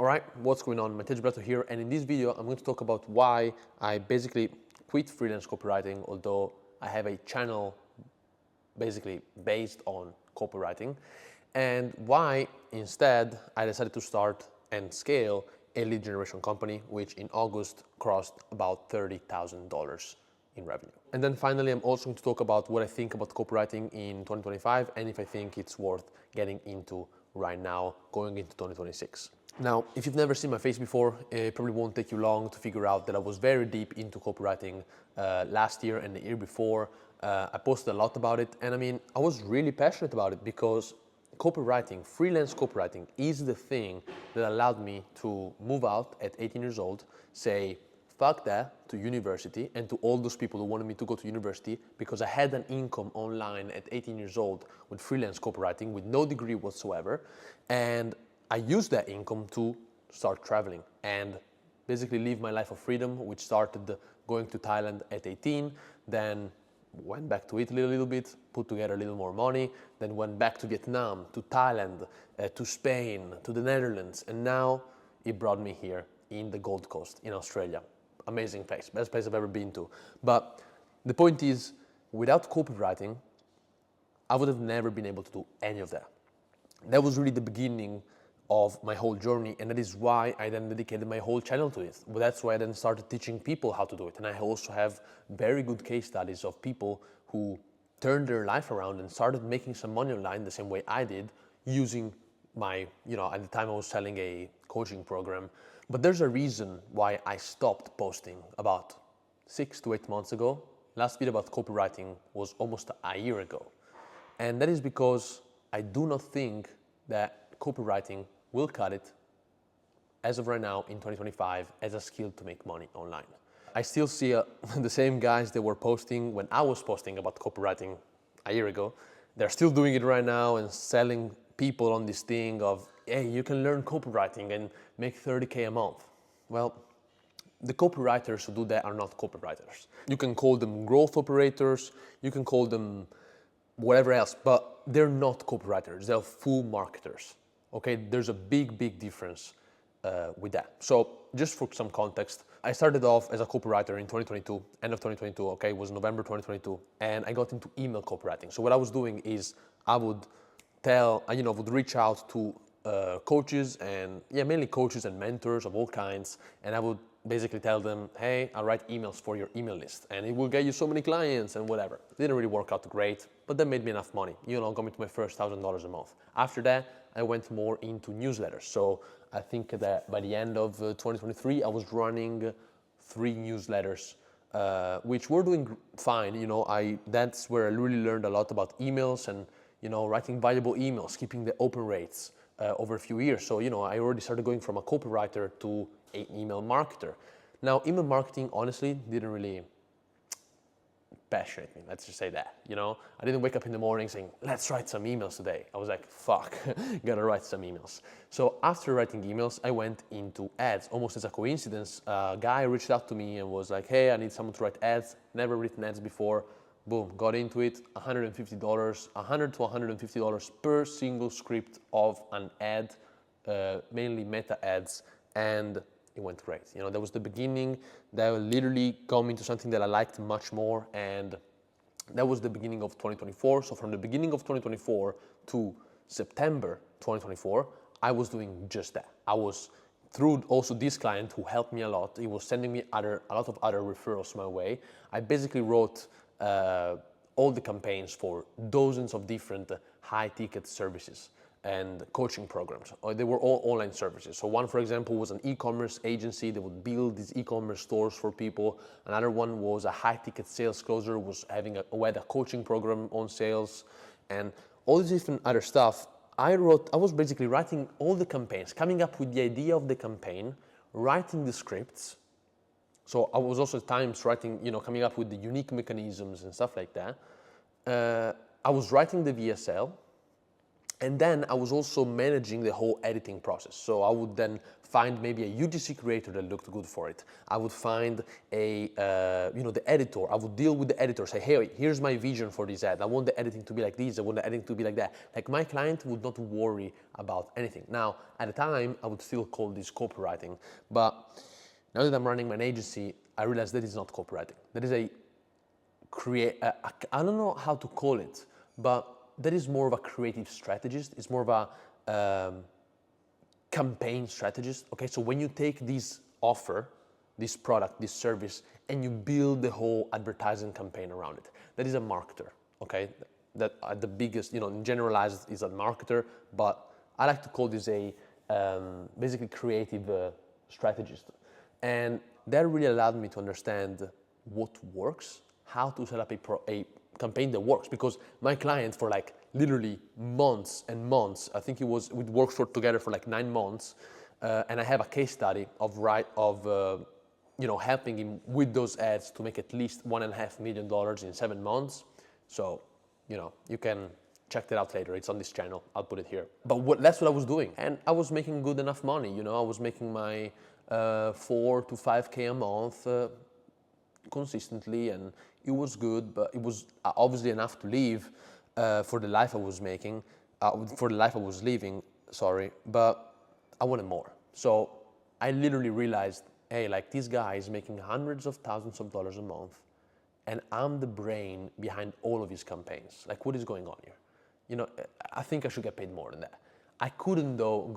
Alright, what's going on? Matteo Gibrato here, and in this video I'm going to talk about why I basically quit freelance copywriting, although I have a channel basically based on copywriting, and why instead I decided to start and scale a lead generation company, which in August crossed about $30,000 in revenue. And then finally, I'm also going to talk about what I think about copywriting in 2025 and if I think it's worth getting into right now, going into 2026. Now, if you've never seen my face before, it probably won't take you long to figure out that I was very deep into copywriting last year and the year before. I posted a lot about it, and I mean, I was really passionate about it because copywriting, freelance copywriting, is the thing that allowed me to move out at 18 years old, say, fuck that to university and to all those people who wanted me to go to university because I had an income online at 18 years old with freelance copywriting with no degree whatsoever, and I used that income to start traveling and basically live my life of freedom, which started going to Thailand at 18, then went back to Italy a little bit, put together a little more money, then went back to Vietnam, to Thailand, to Spain, to the Netherlands, and now it brought me here in the Gold Coast in Australia. Amazing place, best place I've ever been to. But the point is, without copywriting, I would have never been able to do any of that. That was really the beginning of my whole journey, and that is why I then dedicated my whole channel to it. Well, that's why I then started teaching people how to do it, and I also have very good case studies of people who turned their life around and started making some money online the same way I did, using my, at the time I was selling a coaching program. But there's a reason why I stopped posting about 6 to 8 months ago. Last video about copywriting was almost a year ago, and that is because I do not think that copywriting will cut it, as of right now in 2025, as a skill to make money online. I still see the same guys that were posting when I was posting about copywriting a year ago. They're still doing it right now and selling people on this thing of, hey, you can learn copywriting and make 30K a month. Well, the copywriters who do that are not copywriters. You can call them growth operators, you can call them whatever else, but they're not copywriters, they're full marketers. Okay, there's a big difference with that. So just for some context, I started off as a copywriter in 2022, end of 2022, okay, it was November 2022, and I got into email copywriting. So what I was doing is I would would reach out to coaches and, mainly coaches and mentors of all kinds, and I would basically tell them, hey, I'll write emails for your email list, and it will get you so many clients and whatever. It didn't really work out great, but that made me enough money. Got me to my first $1,000 a month. After that, I went more into newsletters. So I think that by the end of 2023, I was running 3 newsletters, which were doing fine. That's where I really learned a lot about emails and, writing valuable emails, keeping the open rates over a few years. So, I already started going from a copywriter to an email marketer. Now, email marketing, honestly, didn't really passionate me, let's just say that, I didn't wake up in the morning saying, let's write some emails today. I was like, fuck, gotta write some emails. So after writing emails, I went into ads. Almost as a coincidence, a guy reached out to me and was like, hey, I need someone to write ads, never written ads before. Boom, got into it, $150, $100 to $150 per single script of an ad, mainly meta ads, and it went great. That was the beginning. That literally got me into something that I liked much more, and that was the beginning of 2024. So from the beginning of 2024 to September 2024, I was doing just that. I was, through also this client who helped me a lot, he was sending me a lot of other referrals my way. I basically wrote all the campaigns for dozens of different high-ticket services and coaching programs. They were all online services. So one, for example, was an e-commerce agency that would build these e-commerce stores for people. Another one was a high-ticket sales closer, who had a coaching program on sales, and all this different other stuff. I was basically writing all the campaigns, coming up with the idea of the campaign, writing the scripts. So I was also at times writing, coming up with the unique mechanisms and stuff like that. I was writing the VSL, And then I was also managing the whole editing process. So I would then find maybe a UGC creator that looked good for it. I would find the editor. I would deal with the editor, say, hey, here's my vision for this ad. I want the editing to be like this. I want the editing to be like that. Like, my client would not worry about anything. Now, at the time, I would still call this copywriting. But now that I'm running my agency, I realize that is not copywriting. That is I don't know how to call it, but that is more of a creative strategist. It's more of a campaign strategist. Okay, so when you take this offer, this product, this service, and you build the whole advertising campaign around it, that is a marketer. Okay, that the biggest, generalized is a marketer, but I like to call this a basically creative strategist. And that really allowed me to understand what works, how to set up a campaign that works, because my client, for like literally months and months, I think we worked together for like 9 months, and I have a case study of helping him with those ads to make at least $1.5 million in 7 months. So, you can check that out later. It's on this channel. I'll put it here. But that's what I was doing, and I was making good enough money. I was making my 4 to 5K a month consistently, and it was good, but it was obviously enough to live for the life I was making, for the life I was living, sorry, but I wanted more. So I literally realized, hey, like, this guy is making hundreds of thousands of dollars a month, and I'm the brain behind all of his campaigns. Like, what is going on here? I think I should get paid more than that. I couldn't, though,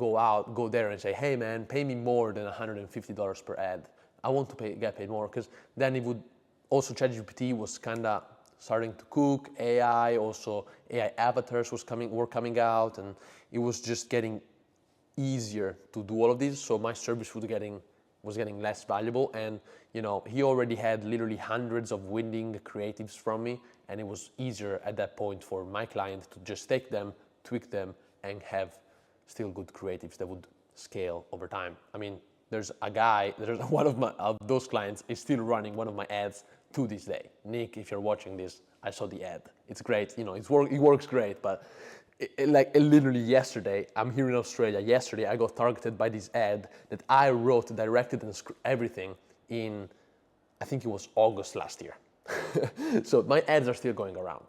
go there and say, hey, man, pay me more than $150 per ad. I want to get paid more, because then it would also, ChatGPT was kind of starting to cook, AI avatars were coming out, and it was just getting easier to do all of this. So my service was getting less valuable, and he already had literally hundreds of winning creatives from me, and it was easier at that point for my client to just take them, tweak them, and have still good creatives that would scale over time. I mean, there's one of those clients is still running one of my ads to this day. Nick, if you're watching this, I saw the ad. It's great, it works great, but literally yesterday, I'm here in Australia. Yesterday, I got targeted by this ad that I wrote, directed, and everything in, I think it was August last year. So my ads are still going around.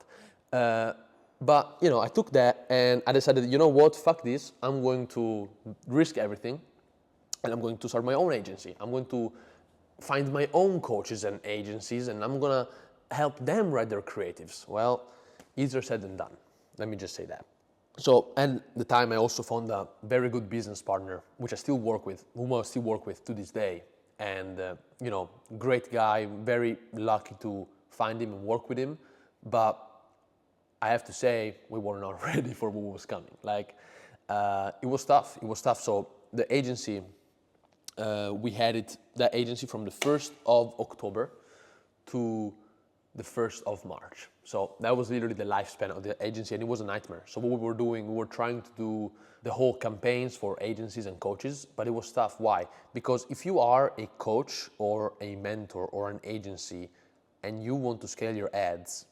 But I took that and I decided, what, fuck this. I'm going to risk everything, and I'm going to start my own agency. I'm going to find my own coaches and agencies, and I'm gonna help them write their creatives. Well, easier said than done. Let me just say that. So, and the time I also found a very good business partner, whom I still work with to this day. And, great guy, very lucky to find him and work with him. But I have to say, we were not ready for what was coming. It was tough. So the agency, we had that agency from the 1st of October to the 1st of March. So that was literally the lifespan of the agency, and it was a nightmare. So what we were doing, we were trying to do the whole campaigns for agencies and coaches, but it was tough. Why? Because if you are a coach or a mentor or an agency and you want to scale your ads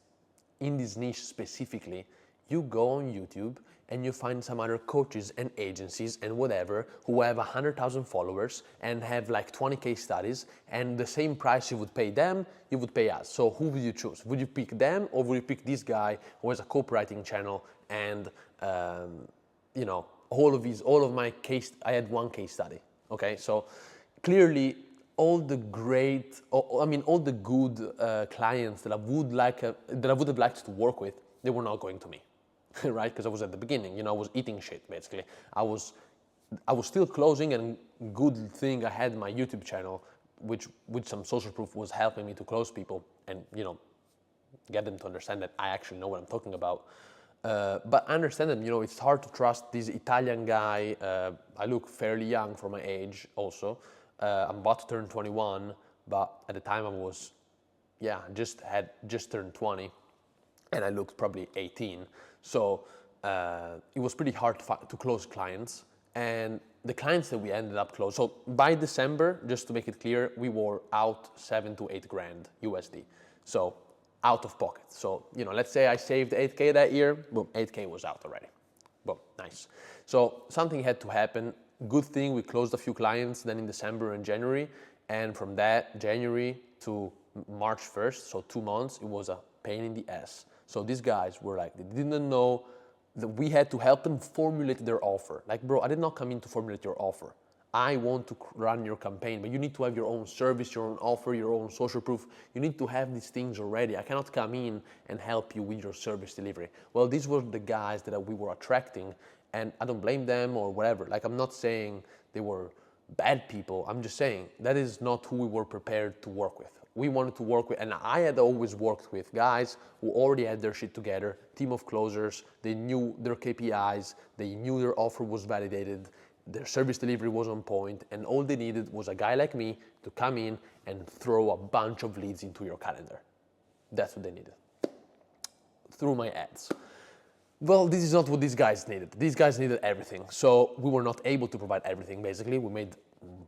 in this niche specifically, you go on YouTube and you find some other coaches and agencies and whatever who have 100,000 followers and have like 20 case studies, and the same price you would pay them, you would pay us. So who would you choose? Would you pick them, or would you pick this guy who has a copywriting channel and all of my case, I had one case study. Okay, so clearly all the good clients that I would have liked to work with, they were not going to me. Right? Because I was at the beginning, I was eating shit basically. I was still closing, and good thing I had my YouTube channel, which with some social proof was helping me to close people and get them to understand that I actually know what I'm talking about. But I understand that it's hard to trust this Italian guy. I look fairly young for my age also. I'm about to turn 21, but at the time I was, just turned 20. And I looked probably 18. So it was pretty hard to close clients. And the clients that we ended up closing, so by December, just to make it clear, we were out 7 to 8 grand USD. So out of pocket. So, let's say I saved 8K that year, boom, 8K was out already. Boom. Nice. So something had to happen. Good thing we closed a few clients then in December and January. And from that January to March 1st, so 2 months, it was a pain in the ass. So these guys were like, they didn't know that we had to help them formulate their offer. Like, bro, I did not come in to formulate your offer. I want to run your campaign, but you need to have your own service, your own offer, your own social proof. You need to have these things already. I cannot come in and help you with your service delivery. Well, these were the guys that we were attracting, and I don't blame them or whatever. Like, I'm not saying they were bad people. I'm just saying that is not who we were prepared to work with. We wanted to work with, and I had always worked with guys who already had their shit together, team of closers, they knew their KPIs, they knew their offer was validated, their service delivery was on point, and all they needed was a guy like me to come in and throw a bunch of leads into your calendar. That's what they needed, through my ads. Well, this is not what these guys needed. These guys needed everything. So we were not able to provide everything, basically. We made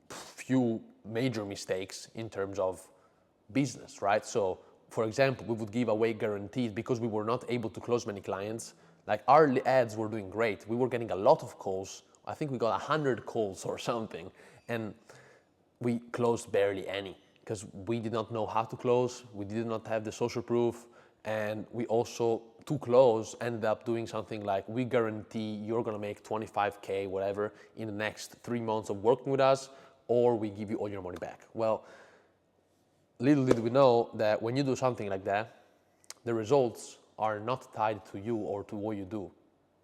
few major mistakes in terms of business, right? So, for example, we would give away guarantees because we were not able to close many clients. Like, our ads were doing great. We were getting a lot of calls. I think we got 100 calls or something, and we closed barely any because we did not know how to close. We did not have the social proof, and we also, to close, ended up doing something like, we guarantee you're gonna make 25K, whatever, in the next 3 months of working with us, or we give you all your money back. Well, little did we know that when you do something like that, the results are not tied to you or to what you do.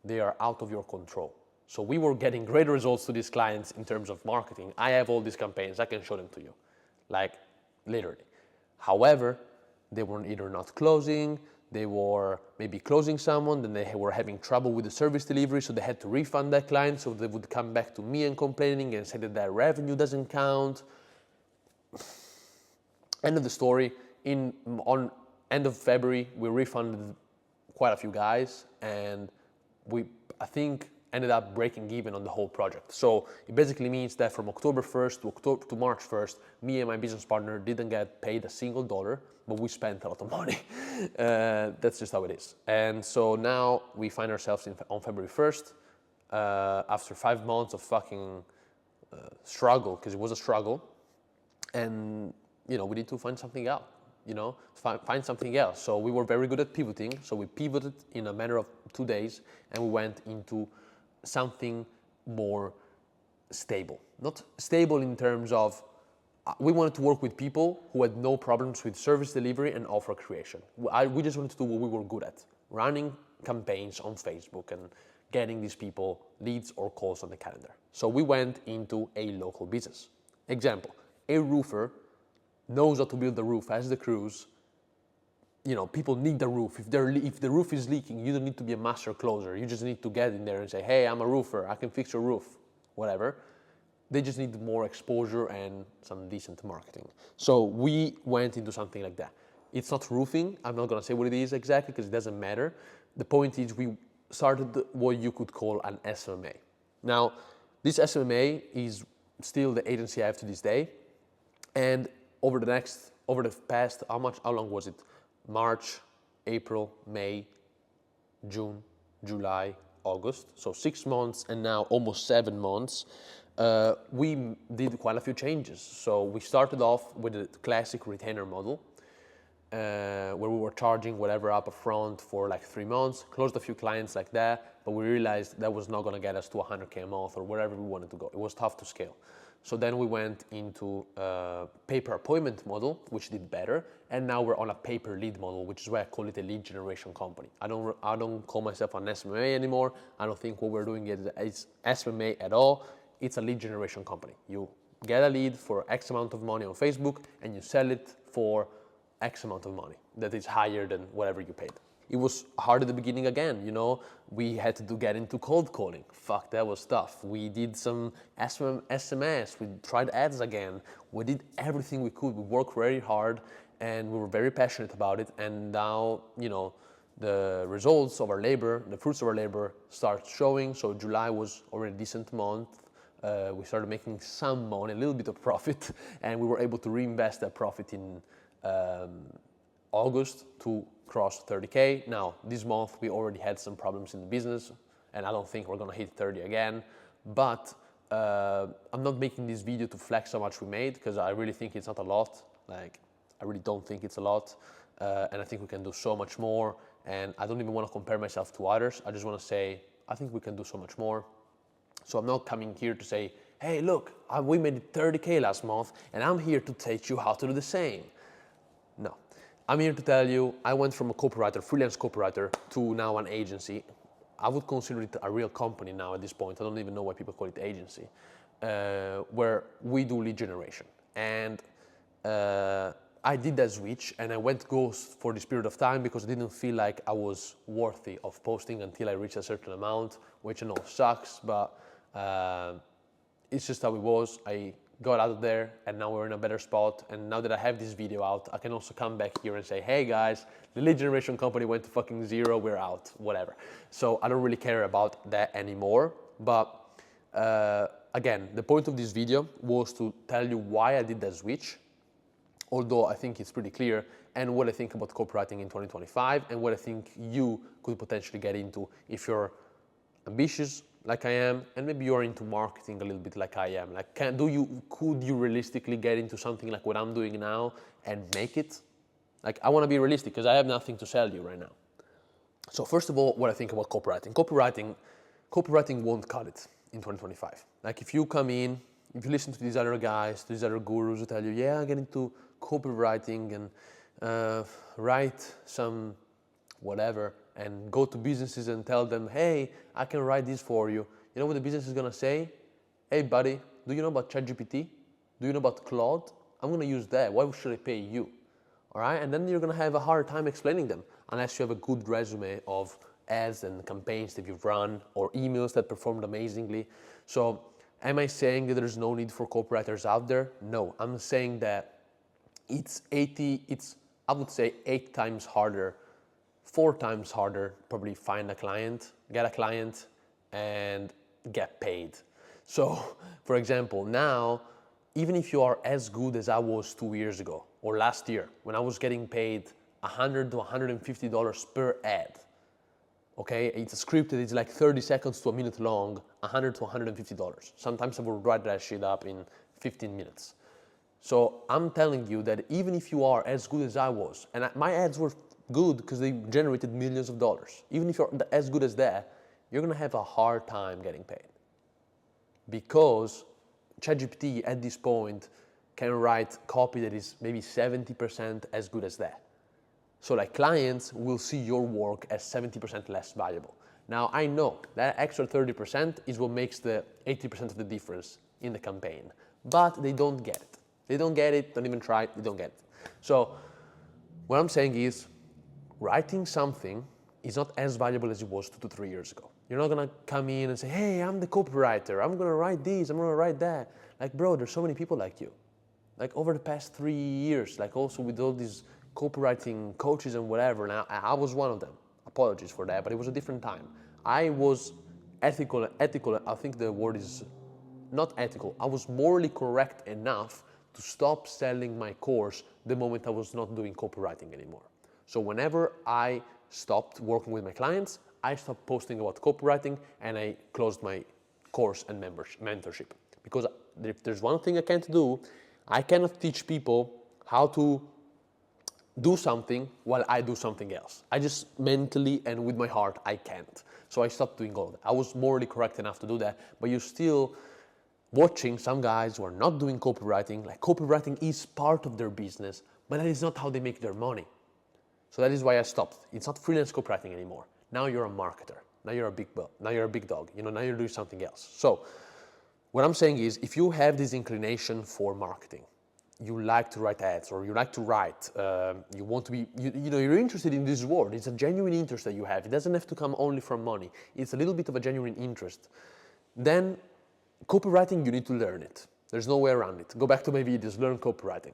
They are out of your control. So we were getting great results to these clients in terms of marketing. I have all these campaigns, I can show them to you, like literally. However, they were either not closing, they were maybe closing someone, then they were having trouble with the service delivery, so they had to refund that client, so they would come back to me and complaining and say that their revenue doesn't count. End of the story. On end of February, we refunded quite a few guys, and we, I think, ended up breaking even on the whole project. So it basically means that from October 1st to March 1st, me and my business partner didn't get paid a single dollar, but we spent a lot of money. That's just how it is. And so now we find ourselves on February 1st, after 5 months of fucking struggle, because it was a struggle, and we need to find something out, find something else. So we were very good at pivoting. So we pivoted in a matter of 2 days, and we went into something more stable. Not stable in terms of, we wanted to work with people who had no problems with service delivery and offer creation. We just wanted to do what we were good at, running campaigns on Facebook and getting these people leads or calls on the calendar. So we went into a local business. Example, a roofer knows how to build the roof, has the crews. People need the roof. If the roof is leaking, you don't need to be a master closer. You just need to get in there and say, hey, I'm a roofer, I can fix your roof, whatever. They just need more exposure and some decent marketing. So we went into something like that. It's not roofing. I'm not gonna say what it is exactly because it doesn't matter. The point is we started what you could call an SMMA. Now, this SMMA is still the agency I have to this day. And over the past, how long was it? March, April, May, June, July, August. So 6 months and now almost 7 months. We did quite a few changes. So we started off with the classic retainer model, where we were charging whatever up front for like 3 months, closed a few clients like that, but we realized that was not gonna get us to 100K a month or wherever we wanted to go. It was tough to scale. So then we went into a pay-per-appointment model, which did better, and now we're on a pay-per-lead model, which is why I call it a lead generation company. I don't call myself an SMMA anymore. I don't think what we're doing is SMMA at all. It's a lead generation company. You get a lead for X amount of money on Facebook, and you sell it for X amount of money that is higher than whatever you paid. It was hard at the beginning again, we had to get into cold calling. Fuck, that was tough. We did some SMS, we tried ads again. We did everything we could. We worked very hard and we were very passionate about it. And now, the results of our labor, the fruits of our labor start showing. So July was already a decent month. We started making some money, a little bit of profit, and we were able to reinvest that profit in August to cross 30K. Now, this month we already had some problems in the business, and I don't think we're gonna hit 30 again. But I'm not making this video to flex how much we made, because I really think it's not a lot. Like, I really don't think it's a lot, and I think we can do so much more. And I don't even want to compare myself to others. I just want to say, I think we can do so much more. So I'm not coming here to say, hey, look, we made 30K last month, and I'm here to teach you how to do the same. No, I'm here to tell you, I went from a copywriter, freelance copywriter, to now an agency. I would consider it a real company now at this point. I don't even know why people call it agency, where we do lead generation. And I did that switch, and I went ghost for this period of time because I didn't feel like I was worthy of posting until I reached a certain amount, which I know sucks, but it's just how it was. I got out of there, and now we're in a better spot. And now that I have this video out, I can also come back here and say, hey guys, the lead generation company went to fucking zero, we're out, whatever. So I don't really care about that anymore. But again, the point of this video was to tell you why I did that switch, although I think it's pretty clear, and what I think about copywriting in 2025, and what I think you could potentially get into if you're ambitious like I am, and maybe you're into marketing a little bit like I am. Like, could you realistically get into something like what I'm doing now and make it? Like, I want to be realistic because I have nothing to sell you right now. So first of all, what I think about copywriting. Copywriting won't cut it in 2025. Like, if you come in, if you listen to these other guys, these other gurus who tell you, yeah, get into copywriting and write some whatever, and go to businesses and tell them, hey, I can write this for you. You know what the business is gonna say? Hey buddy, do you know about ChatGPT? Do you know about Claude? I'm gonna use that, why should I pay you? All right, and then you're gonna have a hard time explaining them, unless you have a good resume of ads and campaigns that you've run, or emails that performed amazingly. So am I saying that there's no need for copywriters out there? No, I'm saying that I would say 8 times harder, 4 times harder, probably find a client, get a client, and get paid. So, for example, now, even if you are as good as I was 2 years ago, or last year, when I was getting paid $100 to $150 per ad, okay, it's a script that is like 30 seconds to a minute long, $100 to $150. Sometimes I will write that shit up in 15 minutes. So I'm telling you that even if you are as good as I was, and my ads were good because they generated millions of dollars, even if you're as good as that, you're gonna have a hard time getting paid. Because ChatGPT at this point can write copy that is maybe 70% as good as that. So like, clients will see your work as 70% less valuable. Now I know that extra 30% is what makes the 80% of the difference in the campaign, but they don't get it. They don't get it, don't even try it, they don't get it. So what I'm saying is, writing something is not as valuable as it was 2 to 3 years ago. You're not gonna come in and say, hey, I'm the copywriter, I'm gonna write this, I'm gonna write that. Like, bro, there's so many people like you. Like, over the past 3 years, like also with all these copywriting coaches and whatever, and I was one of them. Apologies for that, but it was a different time. I was ethical, I think the word is not ethical. I was morally correct enough to stop selling my course the moment I was not doing copywriting anymore. So whenever I stopped working with my clients, I stopped posting about copywriting, and I closed my course and mentorship. Because if there's one thing I can't do, I cannot teach people how to do something while I do something else. I just mentally and with my heart, I can't. So I stopped doing all that. I was morally correct enough to do that, but you're still watching some guys who are not doing copywriting. Like, copywriting is part of their business, but that is not how they make their money. So that is why I stopped. It's not freelance copywriting anymore. Now you're a marketer. Now you're a big dog. Now you're doing something else. So what I'm saying is, if you have this inclination for marketing, you like to write ads, or you like to write, you want to be, you're interested in this world. It's a genuine interest that you have. It doesn't have to come only from money. It's a little bit of a genuine interest. Then copywriting, you need to learn it. There's no way around it. Go back to my videos, learn copywriting.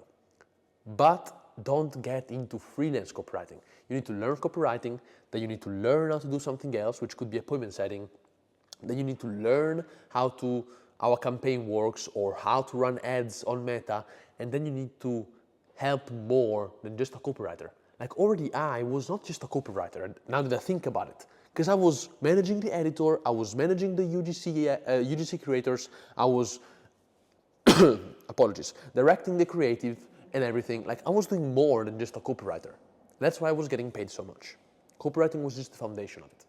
But don't get into freelance copywriting. You need to learn copywriting, then you need to learn how to do something else, which could be appointment setting. Then you need to learn how a campaign works, or how to run ads on Meta. And then you need to help more than just a copywriter. Like, already I was not just a copywriter, now that I think about it. Because I was managing the editor, I was managing the UGC creators, I was, apologies, directing the creative and everything. Like, I was doing more than just a copywriter. That's why I was getting paid so much. Copywriting was just the foundation of it.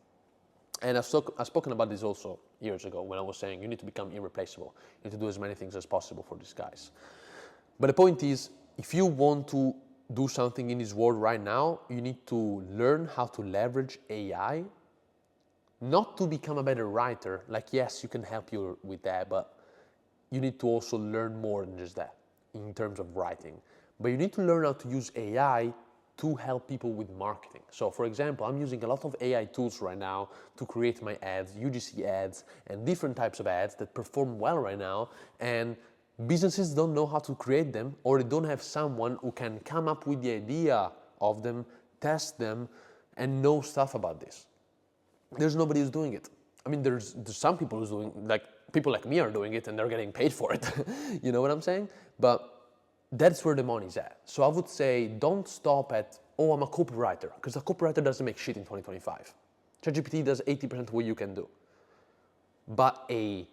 And I've spoken about this also years ago when I was saying you need to become irreplaceable. You need to do as many things as possible for these guys. But the point is, if you want to do something in this world right now, you need to learn how to leverage AI, not to become a better writer. Like, yes, you can help you with that, but you need to also learn more than just that in terms of writing. But you need to learn how to use AI to help people with marketing. So for example, I'm using a lot of AI tools right now to create my ads, UGC ads, and different types of ads that perform well right now, and businesses don't know how to create them, or they don't have someone who can come up with the idea of them, test them, and know stuff about this. There's nobody who's doing it. I mean, there's some people who's doing, like, people like me are doing it and they're getting paid for it. You know what I'm saying? But that's where the money's at. So I would say don't stop at, oh, I'm a copywriter, because a copywriter doesn't make shit in 2025. ChatGPT does 80% of what you can do. But a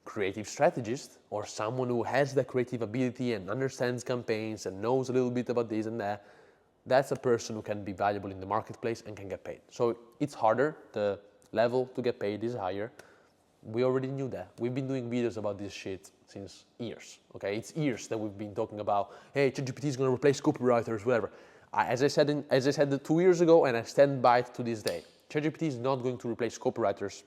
creative strategist, or someone who has the creative ability and understands campaigns and knows a little bit about this and that, that's a person who can be valuable in the marketplace and can get paid. So it's harder, the level to get paid is higher. We already knew that. We've been doing videos about this shit since years, okay? It's years that we've been talking about, hey, ChatGPT is gonna replace copywriters, whatever. As I said 2 years ago, and I stand by it to this day, ChatGPT is not going to replace copywriters.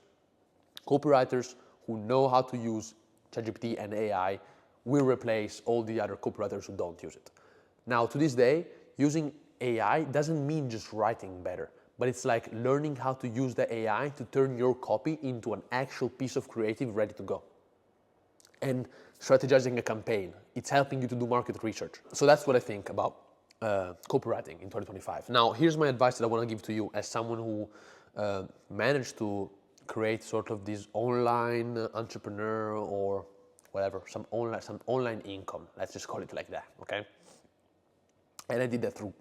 Copywriters who know how to use ChatGPT and AI will replace all the other copywriters who don't use it. Now, to this day, using AI doesn't mean just writing better, but it's like learning how to use the AI to turn your copy into an actual piece of creative ready to go. And strategizing a campaign, it's helping you to do market research. So that's what I think about copywriting in 2025. Now, here's my advice that I want to give to you as someone who managed to create sort of this online entrepreneur or whatever, some online income. Let's just call it like that, okay? And I did that through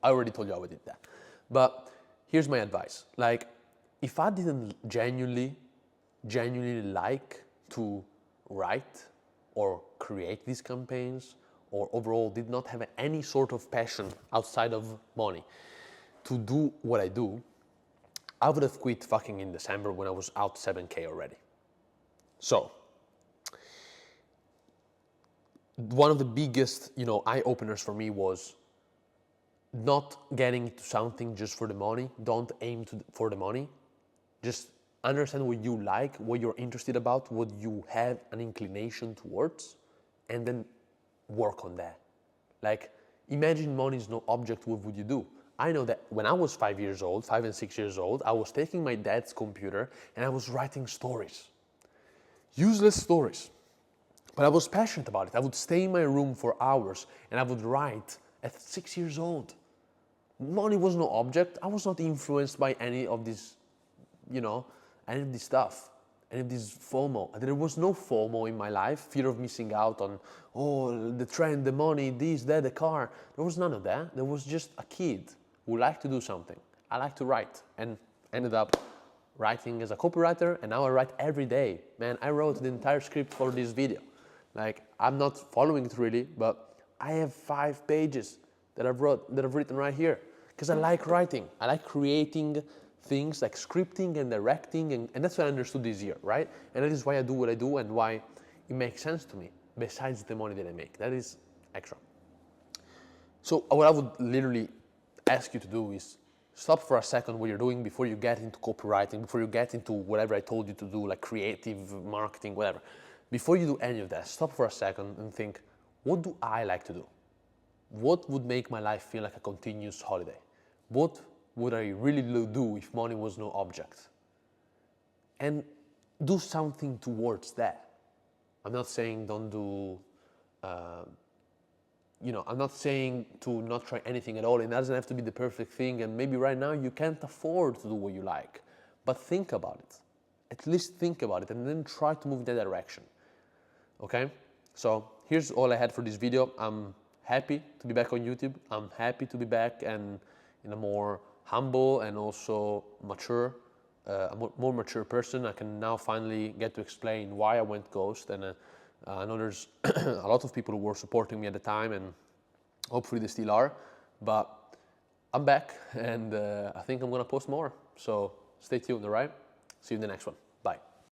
I already told you how I did that. But here's my advice. Like, if I didn't genuinely like to write or create these campaigns, or overall did not have any sort of passion outside of money to do what I do, I would have quit fucking in December when I was out 7K already. So, one of the biggest, eye-openers for me was not getting into something just for the money. Don't aim for the money. Just understand what you like, what you're interested about, what you have an inclination towards, and then work on that. Like, imagine money is no object, what would you do? I know that when I was 5 and 6 years old, I was taking my dad's computer and I was writing stories. Useless stories. But I was passionate about it. I would stay in my room for hours and I would write at 6 years old. Money was no object. I was not influenced by any of this, any of this stuff, any of this FOMO. There was no FOMO in my life, fear of missing out on, the trend, the money, this, that, the car. There was none of that. There was just a kid who liked to do something. I like to write and ended up writing as a copywriter, and now I write every day. Man, I wrote the entire script for this video. Like, I'm not following it really, but I have 5 pages that I've written right here, because I like writing. I like creating things, like scripting and directing, and that's what I understood this year, right? And that is why I do what I do and why it makes sense to me, besides the money that I make. That is extra. So what I would literally ask you to do is stop for a second what you're doing before you get into copywriting, before you get into whatever I told you to do, like creative marketing, whatever. Before you do any of that, stop for a second and think, what do I like to do? What would make my life feel like a continuous holiday? What would I really do if money was no object? And do something towards that. I'm not saying don't do, I'm not saying to not try anything at all. It doesn't have to be the perfect thing, and maybe right now you can't afford to do what you like, but think about it. At least think about it and then try to move in that direction. Okay? So here's all I had for this video. I'm happy to be back on YouTube. I'm happy to be back and in a more humble and also mature a more mature person. I can now finally get to explain why I went ghost, and I know there's a lot of people who were supporting me at the time, and hopefully they still are, but I'm back, and I think I'm gonna post more, so stay tuned, all right? See you in the next one.